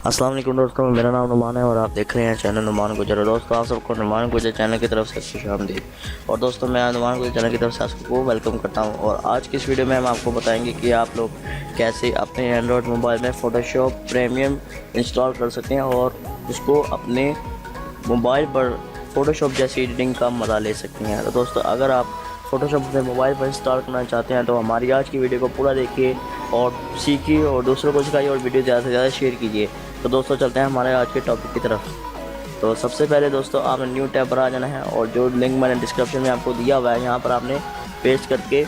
अस्सलाम वालेकुम दोस्तों, मेरा नाम नुमान है और आप देख रहे हैं चैनल नुमान गुजर। दोस्तों, आप सबको नुमान गुजर चैनल की तरफ से खुशामदीद। और दोस्तों, मैं नुमान गुजर चैनल की तरफ से आपको वेलकम करता हूं। और आज की इस वीडियो में हम आपको बताएंगे कि आप लोग कैसे अपने एंड्रॉयड मोबाइल में फ़ोटोशॉप प्रीमियम इंस्टॉल कर सकते हैं और उसको अपने मोबाइल पर फ़ोटोशॉप जैसी एडिटिंग का मज़ा ले सकते हैं। तो दोस्तों, अगर आप फ़ोटोशॉप अपने मोबाइल पर इंस्टॉल करना चाहते हैं तो हमारी आज की वीडियो को पूरा देखिए और सीखिए और दूसरों को सिखाइए और वीडियो ज़्यादा से ज़्यादा शेयर कीजिए। तो दोस्तों, चलते हैं हमारे आज के टॉपिक की तरफ। तो सबसे पहले दोस्तों, आपने न्यू टैब पर आ जाना है और जो लिंक मैंने डिस्क्रिप्शन में आपको दिया हुआ है यहाँ पर आपने पेस्ट करके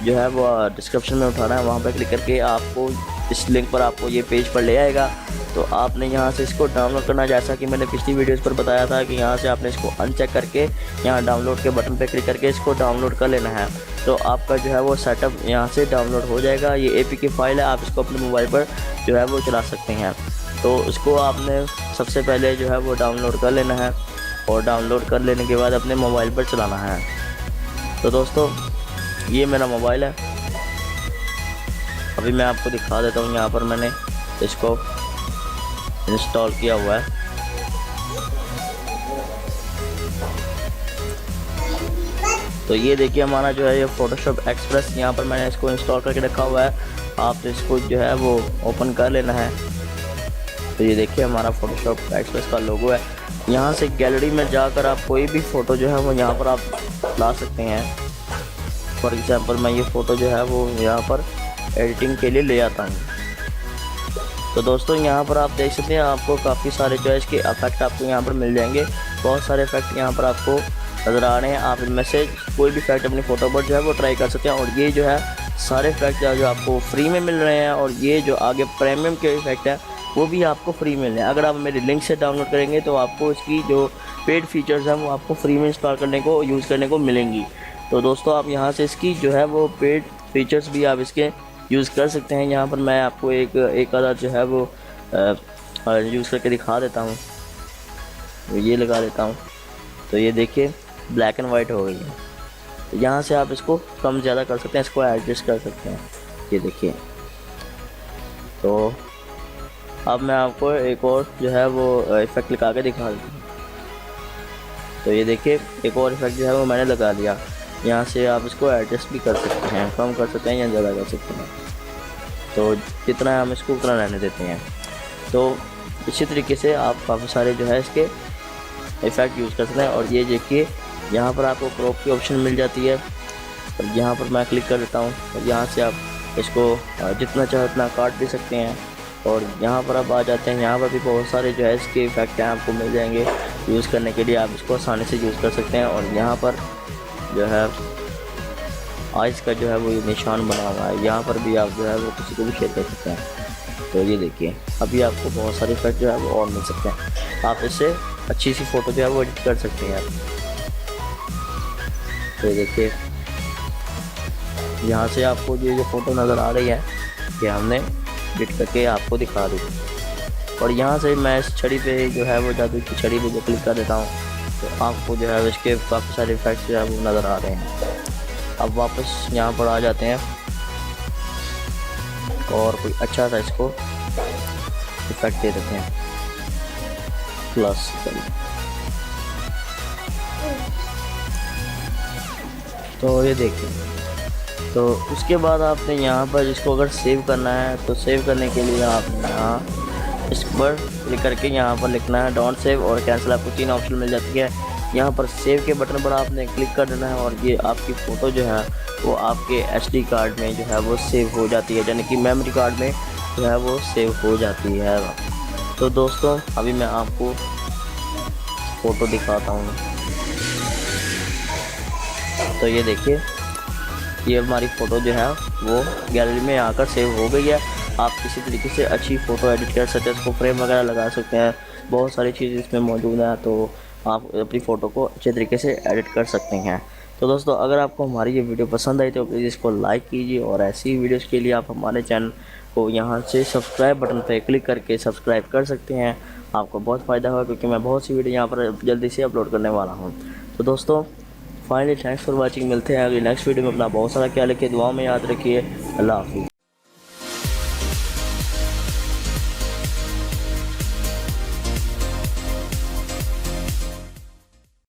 जो है वो डिस्क्रिप्शन में उठाना है। वहाँ पर क्लिक करके आपको इस लिंक पर आपको ये पेज पर ले आएगा। तो आपने यहाँ से इसको डाउनलोड करना है। जैसा कि मैंने पिछली वीडियोस पर बताया था कि यहाँ से आपने इसको अनचेक करके यहाँ डाउनलोड के बटन पर क्लिक करके इसको डाउनलोड कर लेना है। तो आपका जो है वो सेटअप यहाँ से डाउनलोड हो जाएगा। ये APK फाइल है, आप इसको अपने मोबाइल पर जो है वो चला सकते हैं। तो इसको आपने सबसे पहले जो है वो डाउनलोड कर लेना है और डाउनलोड कर लेने के बाद अपने मोबाइल पर चलाना है। तो दोस्तों, ये मेरा मोबाइल है। अभी मैं आपको दिखा देता हूँ, यहाँ पर मैंने इसको इंस्टॉल किया हुआ है। तो ये देखिए हमारा जो है ये फ़ोटोशॉप एक्सप्रेस यहाँ पर मैंने इसको इंस्टॉल करके रखा हुआ है। आप इसको जो है वो ओपन कर लेना है। तो ये देखिए हमारा फ़ोटोशॉप एक्सप्रेस का लोगो है। यहाँ से गैलरी में जाकर आप कोई भी फ़ोटो जो है वो यहाँ पर आप ला सकते हैं। फॉर एग्ज़ाम्पल, मैं ये फ़ोटो जो है वो यहाँ पर एडिटिंग के लिए ले आता हूँ। तो दोस्तों, यहाँ पर आप देख सकते हैं आपको काफ़ी सारे जो है इसके इफेक्ट आपको यहाँ पर मिल जाएंगे। बहुत सारे इफेक्ट यहाँ पर आपको नज़र आ रहे हैं। आप इनमें से कोई भी इफेक्ट अपनी फ़ोटो पर जो है वो ट्राई कर सकते हैं। और ये जो है सारे इफेक्ट जो आपको फ्री में मिल रहे हैं और ये जो आगे प्रीमियम के इफेक्ट हैं वो भी आपको फ्री मिल रहे हैं। अगर आप मेरी लिंक से डाउनलोड करेंगे तो आपको इसकी जो पेड फीचर्स हैं वो आपको फ्री में इंस्टॉल करने को यूज़ करने को मिलेंगी। तो दोस्तों, आप यहाँ से इसकी जो है वो पेड फीचर्स भी आप इसके यूज़ कर सकते हैं। यहाँ पर मैं आपको एक आधा जो है वो यूज़ करके दिखा देता हूँ। ये लगा देता हूँ। तो ये देखिए ब्लैक एंड वाइट हो गई है। तो यहाँ से आप इसको कम ज़्यादा कर सकते हैं, इसको एडजस्ट कर सकते हैं। ये देखिए। तो अब मैं आपको एक और जो है वो इफ़ेक्ट लगा के दिखा देता हूँ। तो ये देखिए एक और इफ़ेक्ट जो है वो मैंने लगा दिया। यहाँ से आप इसको एडजस्ट भी कर सकते हैं, कम कर सकते हैं या ज़्यादा कर सकते हैं। तो जितना हम इसको उतना रहने देते हैं। तो इसी तरीके से आप काफ़ी सारे जो है इसके इफ़ेक्ट यूज़ कर सकते हैं। और ये देखिए यहाँ पर आपको क्रॉप की ऑप्शन मिल जाती है। और यहाँ पर मैं क्लिक कर देता हूँ और यहाँ से आप इसको जितना चाहे उतना काट भी सकते हैं। और यहाँ पर आप आ जाते हैं, यहाँ पर भी बहुत सारे जो है इसके इफ़ेक्ट हैं आपको मिल जाएंगे यूज़ करने के लिए। आप इसको आसानी से यूज़ कर सकते हैं। और यहाँ पर जो है आइस का जो है वो ये निशान बना हुआ है, यहाँ पर भी आप जो है वो किसी को भी शेयर कर सकते हैं। तो ये देखिए अभी आपको बहुत सारे इफेक्ट जो है वो और मिल सकते हैं। आप इससे अच्छी सी फ़ोटो जो है वो एडिट कर सकते हैं। तो ये देखिए यहाँ से आपको ये जो फ़ोटो नज़र आ रही है ये हमने एडिट करके आपको दिखा दी। और यहाँ से मैं इस छड़ी पे जो है वो जादू की छड़ी पे जो क्लिक कर देता हूँ तो आपको जो है इसके काफ़ी सारे इफेक्ट्स जो है वो नज़र आ रहे हैं। अब वापस यहाँ पर आ जाते हैं और कोई अच्छा सा इसको इफेक्ट दे देते हैं प्लस। तो ये देखिए। तो उसके बाद आपने यहाँ पर इसको अगर सेव करना है तो सेव करने के लिए आपने यहाँ इस पर क्लिक करके यहाँ पर लिखना है डोंट सेव और कैंसिल। आपको 3 ऑप्शन मिल जाती है। यहाँ पर सेव के बटन पर आपने क्लिक कर देना है और ये आपकी फ़ोटो जो है वो आपके SD कार्ड में जो है वो सेव हो जाती है, यानी कि मेमोरी कार्ड में जो है वो सेव हो जाती है। तो दोस्तों, अभी मैं आपको फ़ोटो दिखाता हूँ। तो ये देखिए ये हमारी फ़ोटो जो है वो गैलरी में आकर सेव हो गई है। आप किसी तरीके से अच्छी फ़ोटो एडिट कर सकते हैं, इसको फ्रेम वगैरह लगा सकते हैं। बहुत सारी चीज़ इसमें मौजूद है। तो आप अपनी फ़ोटो को अच्छे तरीके से एडिट कर सकते हैं। तो दोस्तों, अगर आपको हमारी ये वीडियो पसंद आई तो प्लीज़ इसको लाइक कीजिए और ऐसी वीडियोस के लिए आप हमारे चैनल को यहाँ से सब्सक्राइब बटन पर क्लिक करके सब्सक्राइब कर सकते हैं। आपको बहुत फ़ायदा होगा क्योंकि मैं बहुत सी वीडियो यहाँ पर जल्दी से अपलोड करने वाला हूँ। तो दोस्तों, फाइनली थैंक्स फॉर वॉचिंग। मिलते हैं अगली नेक्स्ट वीडियो में। अपना बहुत सारा ख्याल रखिए, दुआ में याद रखिए। अल्लाह हाफिज़।